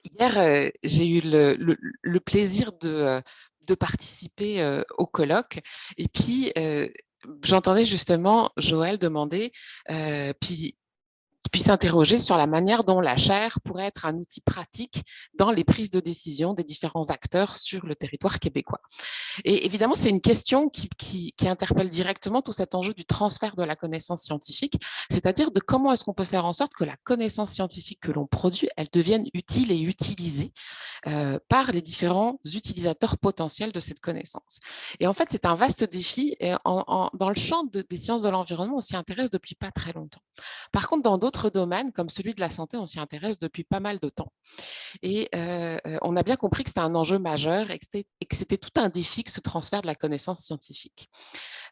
Hier, j'ai eu le plaisir de participer au colloque. Et puis, j'entendais justement Joël demander, puis qui puisse s'interroger sur la manière dont la chaire pourrait être un outil pratique dans les prises de décision des différents acteurs sur le territoire québécois. Et évidemment, c'est une question qui interpelle directement tout cet enjeu du transfert de la connaissance scientifique, c'est-à-dire de comment est-ce qu'on peut faire en sorte que la connaissance scientifique que l'on produit, elle devienne utile et utilisée par les différents utilisateurs potentiels de cette connaissance. Et en fait, c'est un vaste défi. Et dans le champ des sciences de l'environnement, on s'y intéresse depuis pas très longtemps. Par contre, dans d'autres domaines, comme celui de la santé, on s'y intéresse depuis pas mal de temps. Et on a bien compris que c'était un enjeu majeur et que c'était tout un défi que ce transfert de la connaissance scientifique.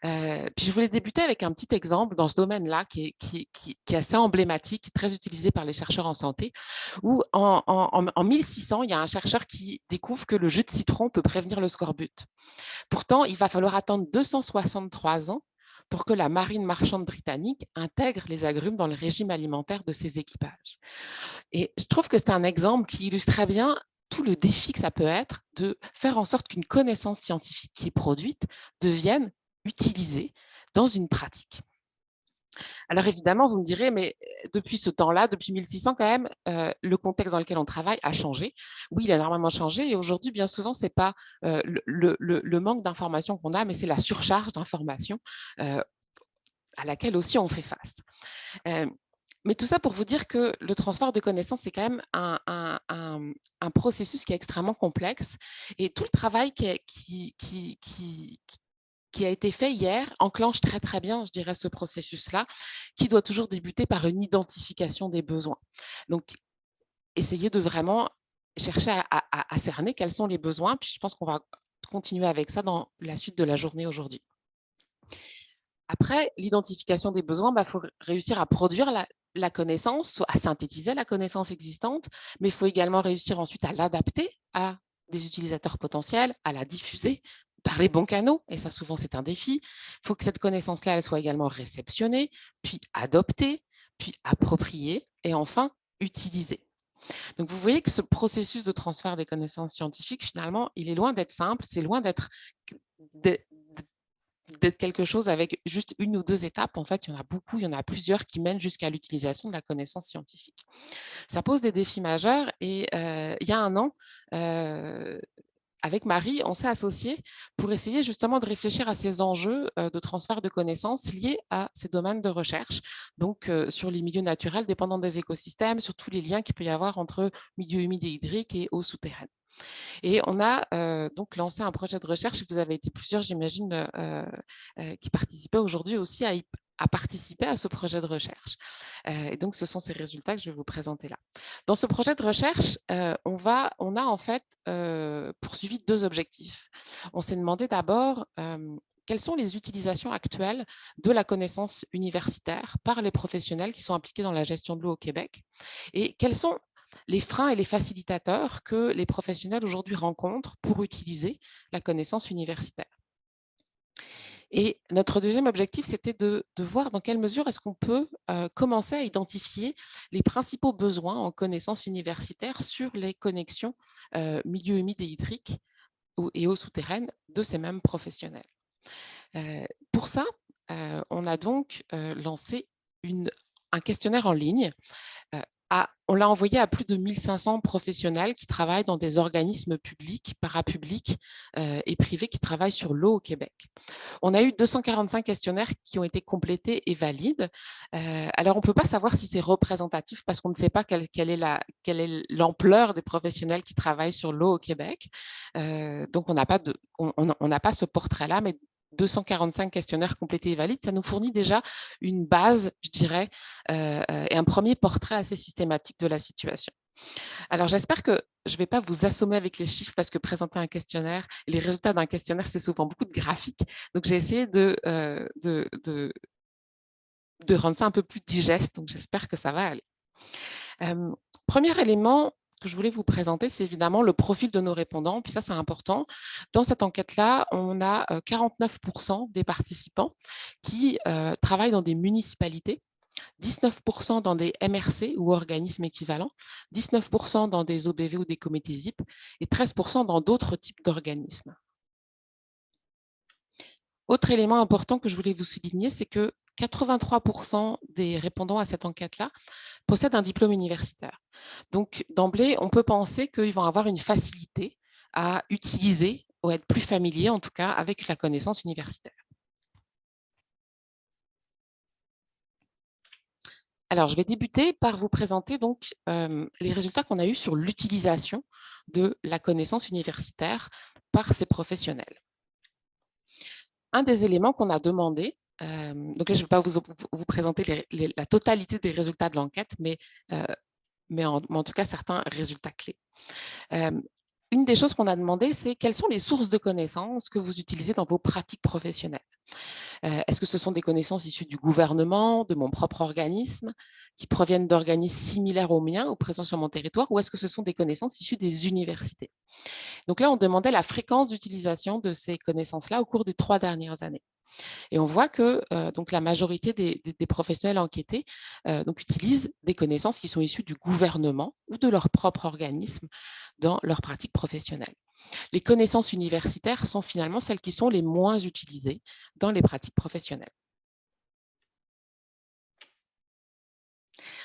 Puis je voulais débuter avec un petit exemple dans ce domaine-là qui est assez emblématique, très utilisé par les chercheurs en santé, où en 1600, il y a un chercheur qui découvre que le jus de citron peut prévenir le scorbut. Pourtant, il va falloir attendre 263 ans pour que la marine marchande britannique intègre les agrumes dans le régime alimentaire de ses équipages. Et je trouve que c'est un exemple qui illustre très bien tout le défi que ça peut être de faire en sorte qu'une connaissance scientifique qui est produite devienne utilisée dans une pratique. Alors évidemment, vous me direz, mais depuis ce temps-là, depuis 1600 quand même, le contexte dans lequel on travaille a changé. Oui, il a énormément changé et aujourd'hui, bien souvent, ce n'est pas le manque d'informations qu'on a, mais c'est la surcharge d'informations à laquelle aussi on fait face. Mais tout ça pour vous dire que le transfert de connaissances, c'est quand même un processus qui est extrêmement complexe. Et tout le travail qui a été fait hier enclenche très, très bien, je dirais, ce processus-là, qui doit toujours débuter par une identification des besoins. Donc, essayer de vraiment chercher à cerner quels sont les besoins. Puis je pense qu'on va continuer avec ça dans la suite de la journée aujourd'hui. Après l'identification des besoins, il faut réussir à produire la connaissance, à synthétiser la connaissance existante, mais il faut également réussir ensuite à l'adapter à des utilisateurs potentiels, à la diffuser par les bons canaux, et ça souvent c'est un défi. Il faut que cette connaissance-là, elle soit également réceptionnée, puis adoptée, puis appropriée, et enfin utilisée. Donc vous voyez que ce processus de transfert des connaissances scientifiques, finalement, il est loin d'être simple, c'est loin d'être quelque chose avec juste une ou deux étapes. En fait, il y en a beaucoup, il y en a plusieurs qui mènent jusqu'à l'utilisation de la connaissance scientifique. Ça pose des défis majeurs et il y a un an, avec Marie, on s'est associés pour essayer justement de réfléchir à ces enjeux de transfert de connaissances liés à ces domaines de recherche, donc sur les milieux naturels dépendants des écosystèmes, sur tous les liens qu'il peut y avoir entre milieux humides et hydriques et eau souterraine. Et on a donc lancé un projet de recherche, et vous avez été plusieurs, j'imagine, qui participaient aujourd'hui aussi à participer à ce projet de recherche. Et donc, ce sont ces résultats que je vais vous présenter là. Dans ce projet de recherche, on a en fait poursuivi deux objectifs. On s'est demandé d'abord quelles sont les utilisations actuelles de la connaissance universitaire par les professionnels qui sont impliqués dans la gestion de l'eau au Québec, et quels sont les freins et les facilitateurs que les professionnels aujourd'hui rencontrent pour utiliser la connaissance universitaire. Et notre deuxième objectif, c'était de voir dans quelle mesure est-ce qu'on peut commencer à identifier les principaux besoins en connaissances universitaires sur les connexions milieux humides et hydriques et eaux souterraines de ces mêmes professionnels. Pour ça, on a donc lancé un questionnaire en ligne. On l'a envoyé à plus de 1500 professionnels qui travaillent dans des organismes publics, parapublics et privés qui travaillent sur l'eau au Québec. On a eu 245 questionnaires qui ont été complétés et valides. Alors, on ne peut pas savoir si c'est représentatif parce qu'on ne sait pas quelle est l'ampleur des professionnels qui travaillent sur l'eau au Québec. Donc, on n'a pas ce portrait-là, mais 245 questionnaires complétés et valides, ça nous fournit déjà une base, je dirais, et un premier portrait assez systématique de la situation. Alors, j'espère que je ne vais pas vous assommer avec les chiffres parce que présenter un questionnaire, les résultats d'un questionnaire, c'est souvent beaucoup de graphiques. Donc, j'ai essayé de rendre ça un peu plus digeste. Donc, j'espère que ça va aller. Premier élément que je voulais vous présenter, c'est évidemment le profil de nos répondants. Puis ça, c'est important. Dans cette enquête-là, on a 49% des participants qui travaillent dans des municipalités 19% dans des MRC ou organismes équivalents, 19% dans des OBV ou des comités ZIP et 13% dans d'autres types d'organismes. Autre élément important que je voulais vous souligner, c'est que 83% des répondants à cette enquête-là possèdent un diplôme universitaire. Donc, d'emblée, on peut penser qu'ils vont avoir une facilité à utiliser ou être plus familiers, en tout cas, avec la connaissance universitaire. Alors, je vais débuter par vous présenter donc les résultats qu'on a eus sur l'utilisation de la connaissance universitaire par ces professionnels. Un des éléments qu'on a demandé, donc là, je ne vais pas vous présenter la totalité des résultats de l'enquête, mais en tout cas certains résultats clés. Une des choses qu'on a demandé, c'est quelles sont les sources de connaissances que vous utilisez dans vos pratiques professionnelles. Est-ce que ce sont des connaissances issues du gouvernement, de mon propre organisme, qui proviennent d'organismes similaires aux miens ou présents sur mon territoire, ou est-ce que ce sont des connaissances issues des universités? Donc là, on demandait la fréquence d'utilisation de ces connaissances-là au cours des 3 dernières années. Et on voit que donc la majorité des professionnels enquêtés donc utilisent des connaissances qui sont issues du gouvernement ou de leur propre organisme dans leur pratique professionnelle. Les connaissances universitaires sont finalement celles qui sont les moins utilisées dans les pratiques professionnelles.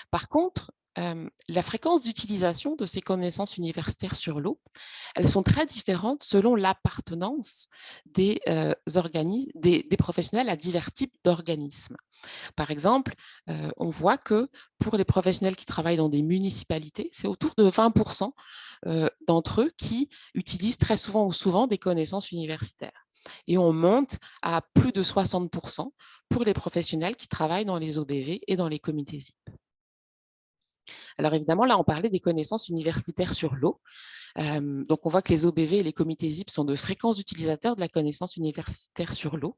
Par contre, la fréquence d'utilisation de ces connaissances universitaires sur l'eau, elles sont très différentes selon l'appartenance des professionnels à divers types d'organismes. Par exemple, on voit que pour les professionnels qui travaillent dans des municipalités, c'est autour de 20% d'entre eux qui utilisent très souvent ou souvent des connaissances universitaires. Et on monte à plus de 60% pour les professionnels qui travaillent dans les OBV et dans les comités ZIP. Alors évidemment, là, on parlait des connaissances universitaires sur l'eau. Donc, on voit que les OBV et les comités ZIP sont de fréquents utilisateurs de la connaissance universitaire sur l'eau.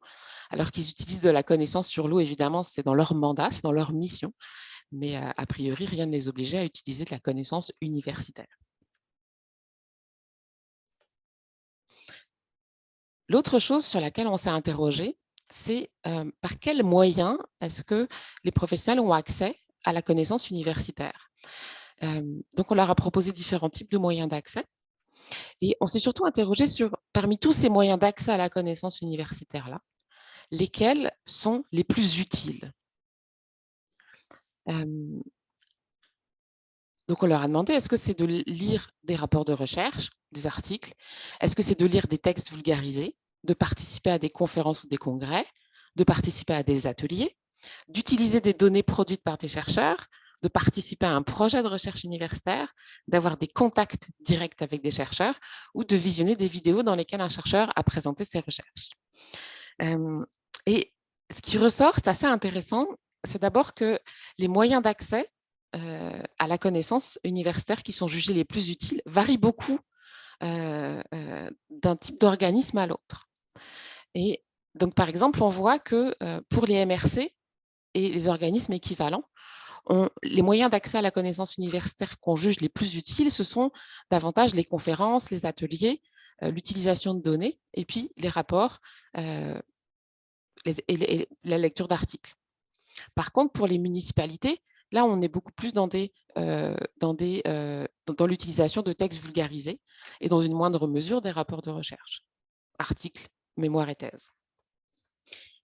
Alors qu'ils utilisent de la connaissance sur l'eau, évidemment, c'est dans leur mandat, c'est dans leur mission. Mais a priori, rien ne les obligeait à utiliser de la connaissance universitaire. L'autre chose sur laquelle on s'est interrogé, c'est par quels moyens est-ce que les professionnels ont accès à la connaissance universitaire. Donc, on leur a proposé différents types de moyens d'accès. Et on s'est surtout interrogé sur, parmi tous ces moyens d'accès à la connaissance universitaire-là, lesquels sont les plus utiles. Donc, on leur a demandé, est-ce que c'est de lire des rapports de recherche, des articles? Est-ce que c'est de lire des textes vulgarisés, de participer à des conférences ou des congrès, de participer à des ateliers, d'utiliser des données produites par des chercheurs, de participer à un projet de recherche universitaire, d'avoir des contacts directs avec des chercheurs ou de visionner des vidéos dans lesquelles un chercheur a présenté ses recherches. Et ce qui ressort, c'est assez intéressant, c'est d'abord que les moyens d'accès à la connaissance universitaire qui sont jugés les plus utiles varient beaucoup d'un type d'organisme à l'autre. Et donc, par exemple, on voit que pour les MRC et les organismes équivalents, les moyens d'accès à la connaissance universitaire qu'on juge les plus utiles, ce sont davantage les conférences, les ateliers, l'utilisation de données et puis les rapports et la lecture d'articles. Par contre, pour les municipalités, là, on est beaucoup plus dans l'utilisation de textes vulgarisés et dans une moindre mesure des rapports de recherche, articles, mémoires et thèses.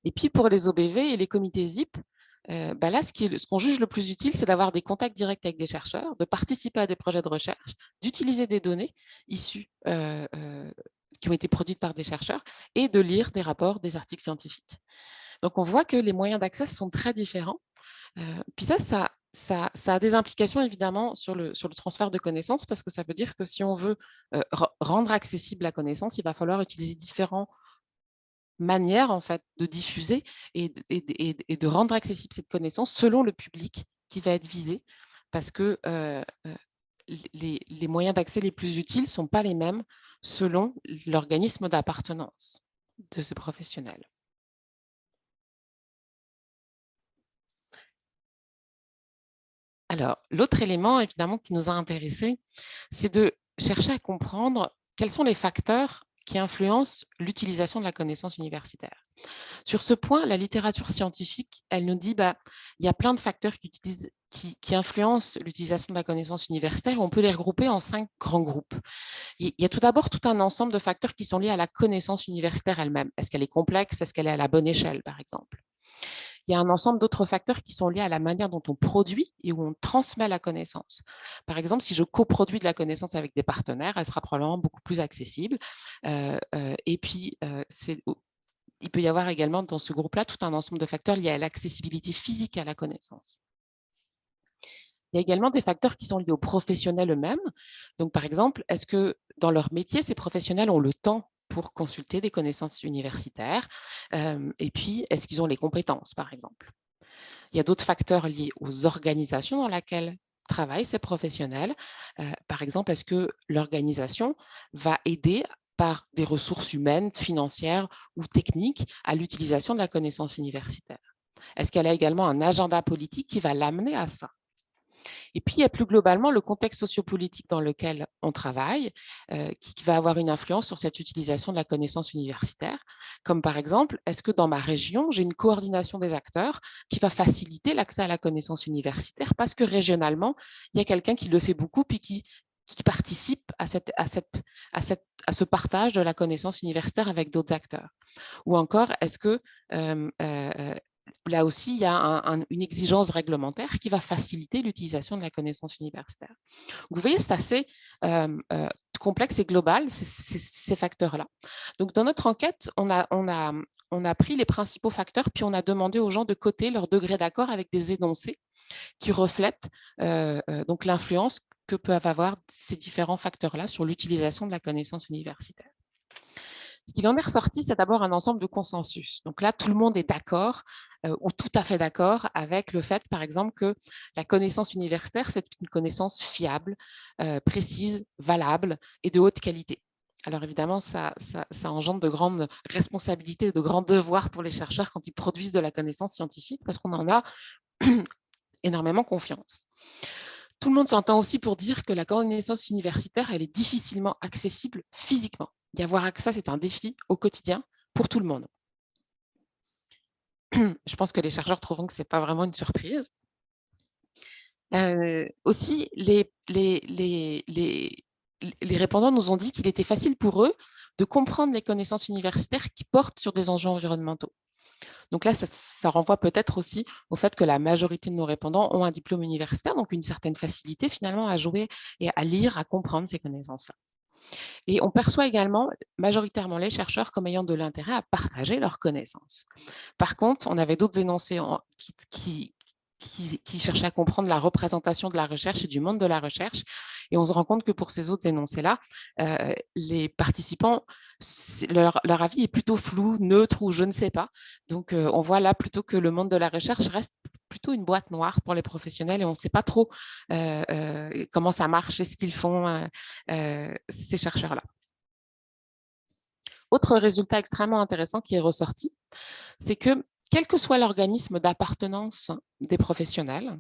Et puis, pour les OBV et les comités ZIP, là, ce qu'on juge le plus utile, c'est d'avoir des contacts directs avec des chercheurs, de participer à des projets de recherche, d'utiliser des données issues qui ont été produites par des chercheurs et de lire des rapports, des articles scientifiques. Donc, on voit que les moyens d'accès sont très différents. Puis ça a des implications évidemment sur le transfert de connaissances parce que ça veut dire que si on veut rendre accessible la connaissance, il va falloir utiliser différentes manières en fait, de diffuser et de rendre accessible cette connaissance selon le public qui va être visé parce que les moyens d'accès les plus utiles ne sont pas les mêmes selon l'organisme d'appartenance de ces professionnels. Alors, l'autre élément, évidemment, qui nous a intéressés, c'est de chercher à comprendre quels sont les facteurs qui influencent l'utilisation de la connaissance universitaire. Sur ce point, la littérature scientifique, elle nous dit il y a plein de facteurs qui influencent l'utilisation de la connaissance universitaire. On peut les regrouper en 5 grands groupes. Il y a tout d'abord tout un ensemble de facteurs qui sont liés à la connaissance universitaire elle-même. Est-ce qu'elle est complexe? Est-ce qu'elle est à la bonne échelle, par exemple? Il y a un ensemble d'autres facteurs qui sont liés à la manière dont on produit et où on transmet la connaissance. Par exemple, si je coproduis de la connaissance avec des partenaires, elle sera probablement beaucoup plus accessible. Et puis, il peut y avoir également dans ce groupe-là tout un ensemble de facteurs liés à l'accessibilité physique à la connaissance. Il y a également des facteurs qui sont liés aux professionnels eux-mêmes. Donc, par exemple, est-ce que dans leur métier, ces professionnels ont le temps pour consulter des connaissances universitaires? Et puis, est-ce qu'ils ont les compétences, par exemple? Il y a d'autres facteurs liés aux organisations dans lesquelles travaillent ces professionnels. Par exemple, est-ce que l'organisation va aider par des ressources humaines, financières ou techniques à l'utilisation de la connaissance universitaire? Est-ce qu'elle a également un agenda politique qui va l'amener à ça? Et puis, il y a plus globalement le contexte sociopolitique dans lequel on travaille, qui va avoir une influence sur cette utilisation de la connaissance universitaire. Comme par exemple, est-ce que dans ma région, j'ai une coordination des acteurs qui va faciliter l'accès à la connaissance universitaire parce que régionalement, il y a quelqu'un qui le fait beaucoup puis qui participe à ce partage de la connaissance universitaire avec d'autres acteurs. Ou encore, est-ce que là aussi, il y a une exigence réglementaire qui va faciliter l'utilisation de la connaissance universitaire. Vous voyez, c'est assez complexe et global, ces facteurs-là. Donc, dans notre enquête, on a pris les principaux facteurs, puis on a demandé aux gens de coter leur degré d'accord avec des énoncés qui reflètent donc l'influence que peuvent avoir ces différents facteurs-là sur l'utilisation de la connaissance universitaire. Ce qu'il en est ressorti, c'est d'abord un ensemble de consensus. Donc là, tout le monde est d'accord ou tout à fait d'accord avec le fait, par exemple, que la connaissance universitaire, c'est une connaissance fiable, précise, valable et de haute qualité. Alors évidemment, ça engendre de grandes responsabilités et de grands devoirs pour les chercheurs quand ils produisent de la connaissance scientifique parce qu'on en a énormément confiance. Tout le monde s'entend aussi pour dire que la connaissance universitaire, elle est difficilement accessible physiquement. Y avoir accès, c'est un défi au quotidien pour tout le monde. Je pense que les chercheurs trouveront que ce n'est pas vraiment une surprise. Aussi, les répondants nous ont dit qu'il était facile pour eux de comprendre les connaissances universitaires qui portent sur des enjeux environnementaux. Donc là, ça renvoie peut-être aussi au fait que la majorité de nos répondants ont un diplôme universitaire, donc une certaine facilité finalement à jouer et à lire, à comprendre ces connaissances-là. Et on perçoit également majoritairement les chercheurs comme ayant de l'intérêt à partager leurs connaissances. Par contre, on avait d'autres énoncés qui cherchaient à comprendre la représentation de la recherche et du monde de la recherche. Et on se rend compte que pour ces autres énoncés-là, les participants, leur avis est plutôt flou, neutre ou je ne sais pas. Donc, on voit là plutôt que le monde de la recherche reste plutôt une boîte noire pour les professionnels et on ne sait pas trop comment ça marche et ce qu'ils font, ces chercheurs-là. Autre résultat extrêmement intéressant qui est ressorti, c'est que quel que soit l'organisme d'appartenance des professionnels,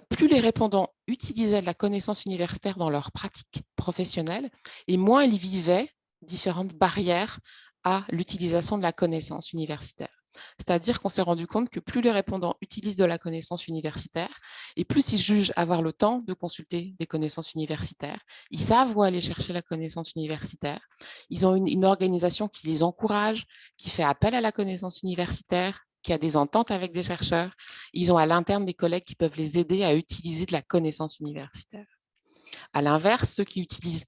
plus les répondants utilisaient de la connaissance universitaire dans leur pratique professionnelle et moins ils vivaient différentes barrières à l'utilisation de la connaissance universitaire. C'est-à-dire qu'on s'est rendu compte que plus les répondants utilisent de la connaissance universitaire et plus ils jugent avoir le temps de consulter des connaissances universitaires, ils savent où aller chercher la connaissance universitaire, ils ont une organisation qui les encourage, qui fait appel à la connaissance universitaire, qui a des ententes avec des chercheurs, ils ont à l'interne des collègues qui peuvent les aider à utiliser de la connaissance universitaire. À l'inverse, ceux qui utilisent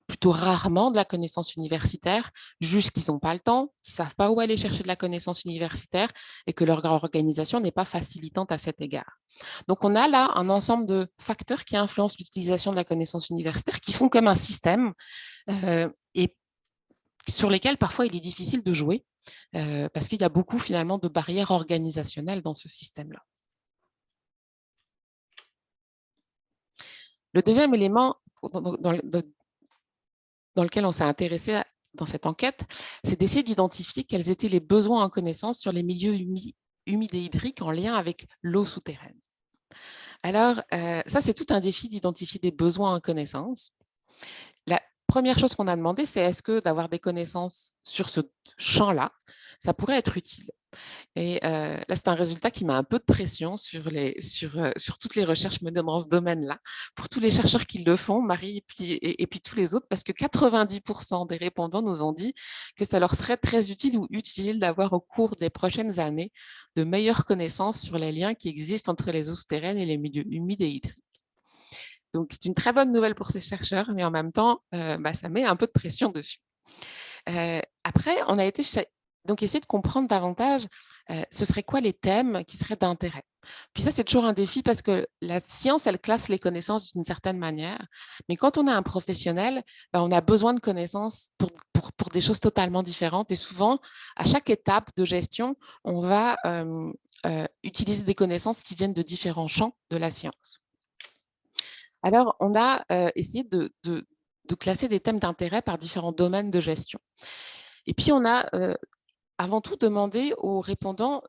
plutôt rarement de la connaissance universitaire, jugent qu'ils n'ont pas le temps, qu'ils ne savent pas où aller chercher de la connaissance universitaire et que leur organisation n'est pas facilitante à cet égard. Donc, on a là un ensemble de facteurs qui influencent l'utilisation de la connaissance universitaire, qui font comme un système et sur lesquels parfois il est difficile de jouer parce qu'il y a beaucoup finalement de barrières organisationnelles dans ce système-là. Le deuxième élément dans lequel on s'est intéressé dans cette enquête, c'est d'essayer d'identifier quels étaient les besoins en connaissance sur les milieux humides et hydriques en lien avec l'eau souterraine. Alors, ça, c'est tout un défi d'identifier des besoins en connaissance. première chose qu'on a demandé, c'est est-ce que d'avoir des connaissances sur ce champ-là, ça pourrait être utile? Et là, c'est un résultat qui met un peu de pression sur toutes les recherches menées dans ce domaine-là, pour tous les chercheurs qui le font, Marie et puis tous les autres, parce que 90% des répondants nous ont dit que ça leur serait très utile ou utile d'avoir au cours des prochaines années de meilleures connaissances sur les liens qui existent entre les eaux souterraines et les milieux humides et hydriques. Donc, c'est une très bonne nouvelle pour ces chercheurs, mais en même temps, ça met un peu de pression dessus. Après, on a été donc essayer de comprendre davantage ce serait quoi les thèmes qui seraient d'intérêt. Puis ça, c'est toujours un défi parce que la science, elle classe les connaissances d'une certaine manière, mais quand on est un professionnel, on a besoin de connaissances pour des choses totalement différentes. Et souvent, à chaque étape de gestion, on va utiliser des connaissances qui viennent de différents champs de la science. Alors, on a essayé de classer des thèmes d'intérêt par différents domaines de gestion. Et puis, on a avant tout demandé aux répondants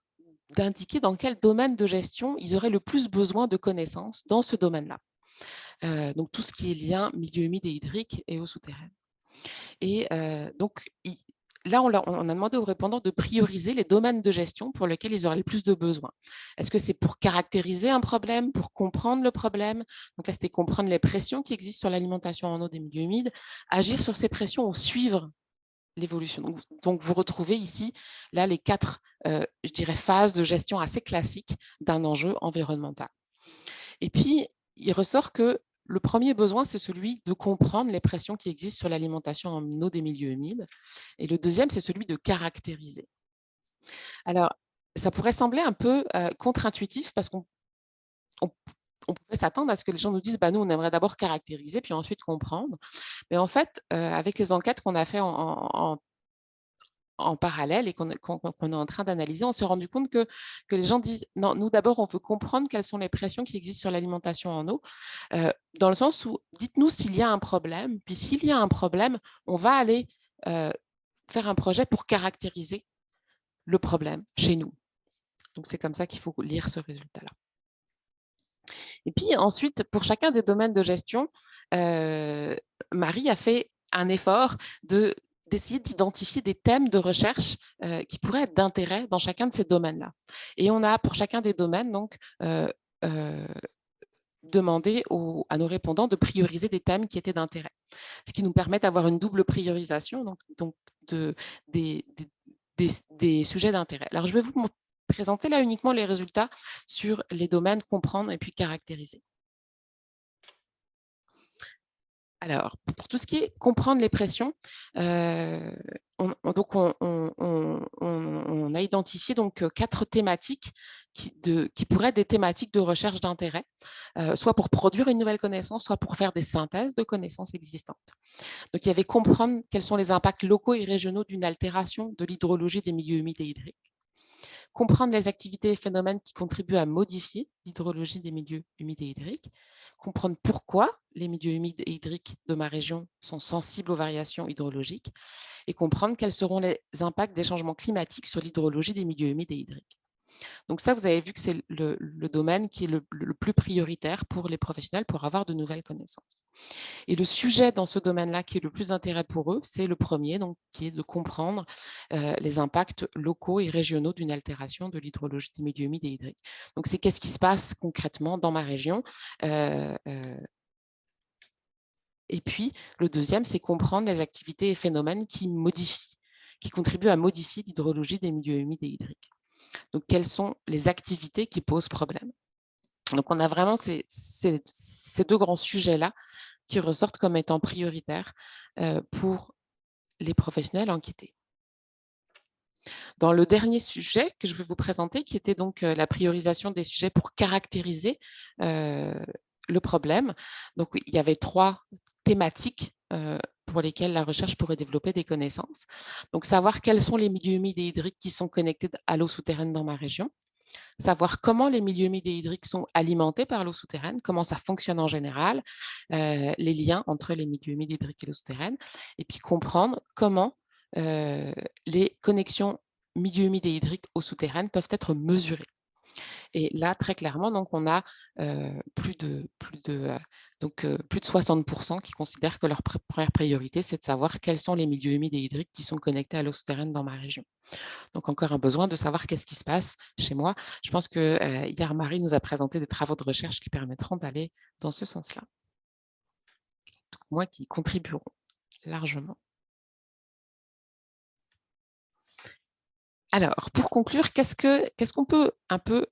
d'indiquer dans quel domaine de gestion ils auraient le plus besoin de connaissances dans ce domaine-là. Donc, tout ce qui est lien milieu humide et hydrique et eaux souterraines. Et donc, là, on a demandé aux répondants de prioriser les domaines de gestion pour lesquels ils auraient le plus de besoins. Est-ce que c'est pour caractériser un problème, pour comprendre le problème? Donc là, c'était comprendre les pressions qui existent sur l'alimentation en eau des milieux humides, agir sur ces pressions ou suivre l'évolution. Donc, vous retrouvez ici, là, les 4, je dirais, phases de gestion assez classiques d'un enjeu environnemental. Et puis, il ressort que le premier besoin, c'est celui de comprendre les pressions qui existent sur l'alimentation en eau des milieux humides. Et le deuxième, c'est celui de caractériser. Alors, ça pourrait sembler un peu contre-intuitif parce qu'on pouvait s'attendre à ce que les gens nous disent nous, on aimerait d'abord caractériser, puis ensuite comprendre. Mais en fait, avec les enquêtes qu'on a fait en parallèle et qu'on est en train d'analyser, on s'est rendu compte que les gens disent non, nous d'abord, on veut comprendre quelles sont les pressions qui existent sur l'alimentation en eau, dans le sens où dites-nous s'il y a un problème, puis s'il y a un problème, on va aller faire un projet pour caractériser le problème chez nous. Donc, c'est comme ça qu'il faut lire ce résultat-là. Et puis ensuite, pour chacun des domaines de gestion, Marie a fait un effort d'essayer d'identifier des thèmes de recherche qui pourraient être d'intérêt dans chacun de ces domaines-là. Et on a, pour chacun des domaines, donc, demandé à nos répondants de prioriser des thèmes qui étaient d'intérêt, ce qui nous permet d'avoir une double priorisation donc des sujets d'intérêt. Alors, je vais vous présenter là uniquement les résultats sur les domaines comprendre et puis caractériser. Alors, pour tout ce qui est comprendre les pressions, on a identifié donc 4 thématiques qui pourraient être des thématiques de recherche d'intérêt, soit pour produire une nouvelle connaissance, soit pour faire des synthèses de connaissances existantes. Donc, il y avait comprendre quels sont les impacts locaux et régionaux d'une altération de l'hydrologie des milieux humides et hydriques, comprendre les activités et phénomènes qui contribuent à modifier l'hydrologie des milieux humides et hydriques, comprendre pourquoi les milieux humides et hydriques de ma région sont sensibles aux variations hydrologiques et comprendre quels seront les impacts des changements climatiques sur l'hydrologie des milieux humides et hydriques. Donc ça, vous avez vu que c'est le domaine qui est le plus prioritaire pour les professionnels pour avoir de nouvelles connaissances. Et le sujet dans ce domaine-là qui est le plus d'intérêt pour eux, c'est le premier, donc, qui est de comprendre les impacts locaux et régionaux d'une altération de l'hydrologie des milieux humides et hydriques. Donc, c'est qu'est-ce qui se passe concrètement dans ma région. Et puis, le deuxième, c'est comprendre les activités et phénomènes qui contribuent à modifier l'hydrologie des milieux humides et hydriques. Donc, quelles sont les activités qui posent problème? Donc, on a vraiment ces 2 grands sujets-là qui ressortent comme étant prioritaires pour les professionnels enquêtés. Dans le dernier sujet que je vais vous présenter, qui était donc la priorisation des sujets pour caractériser le problème, donc il y avait 3 thématiques pour lesquelles la recherche pourrait développer des connaissances. Donc, savoir quels sont les milieux humides et hydriques qui sont connectés à l'eau souterraine dans ma région, savoir comment les milieux humides et hydriques sont alimentés par l'eau souterraine, comment ça fonctionne en général, les liens entre les milieux humides hydriques et l'eau souterraine, et puis comprendre comment les connexions milieux humides et hydriques eau souterraine peuvent être mesurées. Et là, très clairement, donc, on a plus de 60% qui considèrent que leur première priorité, c'est de savoir quels sont les milieux humides et hydriques qui sont connectés à l'eau souterraine dans ma région. Donc, encore un besoin de savoir qu'est-ce qui se passe chez moi. Je pense que hier, Marie nous a présenté des travaux de recherche qui permettront d'aller dans ce sens-là. Moi, qui contribueront largement. Alors, pour conclure, qu'est-ce qu'on peut un peu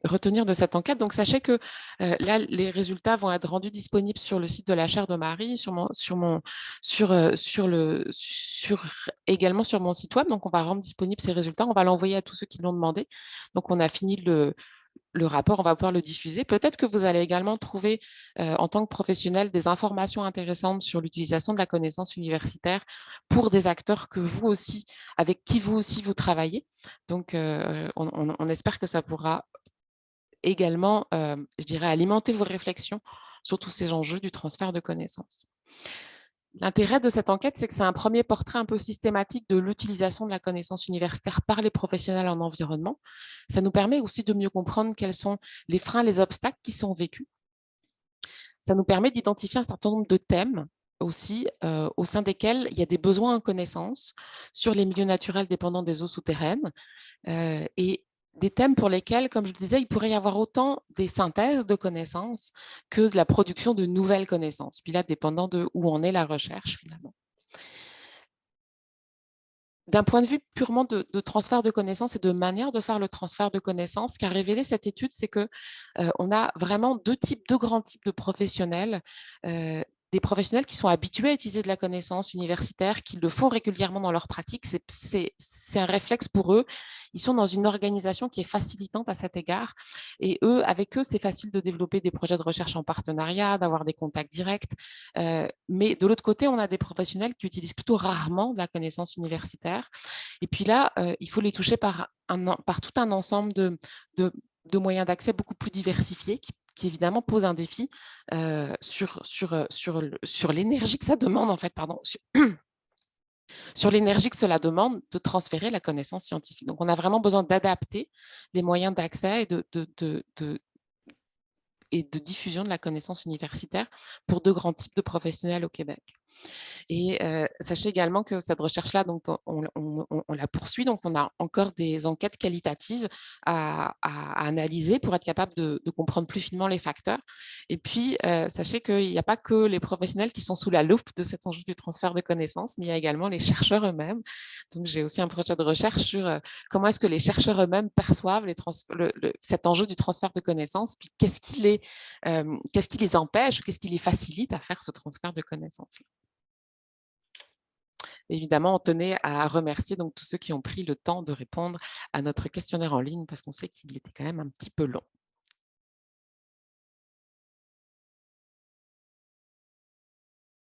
retenir de cette enquête? Donc, sachez que là, les résultats vont être rendus disponibles sur le site de la chaire de Marie, également sur mon site web. Donc, on va rendre disponibles ces résultats. On va l'envoyer à tous ceux qui l'ont demandé. Donc, on a fini le rapport, on va pouvoir le diffuser. Peut-être que vous allez également trouver, en tant que professionnel, des informations intéressantes sur l'utilisation de la connaissance universitaire pour des acteurs avec qui vous aussi vous travaillez. Donc, on espère que ça pourra également, je dirais, alimenter vos réflexions sur tous ces enjeux du transfert de connaissances. L'intérêt de cette enquête, c'est que c'est un premier portrait un peu systématique de l'utilisation de la connaissance universitaire par les professionnels en environnement. Ça nous permet aussi de mieux comprendre quels sont les freins, les obstacles qui sont vécus. Ça nous permet d'identifier un certain nombre de thèmes aussi, au sein desquels il y a des besoins en connaissance sur les milieux naturels dépendants des eaux souterraines, et des thèmes pour lesquels, comme je le disais, il pourrait y avoir autant des synthèses de connaissances que de la production de nouvelles connaissances, puis là, dépendant de où en est la recherche finalement. D'un point de vue purement de transfert de connaissances et de manière de faire le transfert de connaissances, ce qu'a révélé cette étude, c'est qu'on a vraiment deux grands types de professionnels. Des professionnels qui sont habitués à utiliser de la connaissance universitaire, qui le font régulièrement dans leur pratique. C'est un réflexe pour eux. Ils sont dans une organisation qui est facilitante à cet égard. Et avec eux, c'est facile de développer des projets de recherche en partenariat, d'avoir des contacts directs. Mais de l'autre côté, on a des professionnels qui utilisent plutôt rarement de la connaissance universitaire. Et puis là, il faut les toucher par tout un ensemble de moyens d'accès beaucoup plus diversifiés qui évidemment pose un défi sur l'énergie que ça demande, en fait, pardon, sur l'énergie que cela demande de transférer la connaissance scientifique. Donc, on a vraiment besoin d'adapter les moyens d'accès et de diffusion de la connaissance universitaire pour deux grands types de professionnels au Québec. Et sachez également que cette recherche-là, donc, on la poursuit. Donc, on a encore des enquêtes qualitatives à analyser pour être capable de comprendre plus finement les facteurs. Et puis, sachez qu'il n'y a pas que les professionnels qui sont sous la loupe de cet enjeu du transfert de connaissances, mais il y a également les chercheurs eux-mêmes. Donc, j'ai aussi un projet de recherche sur comment est-ce que les chercheurs eux-mêmes perçoivent cet enjeu du transfert de connaissances, puis qu'est-ce qui les empêche, qu'est-ce qui les facilite à faire ce transfert de connaissances. Évidemment, on tenait à remercier donc tous ceux qui ont pris le temps de répondre à notre questionnaire en ligne parce qu'on sait qu'il était quand même un petit peu long.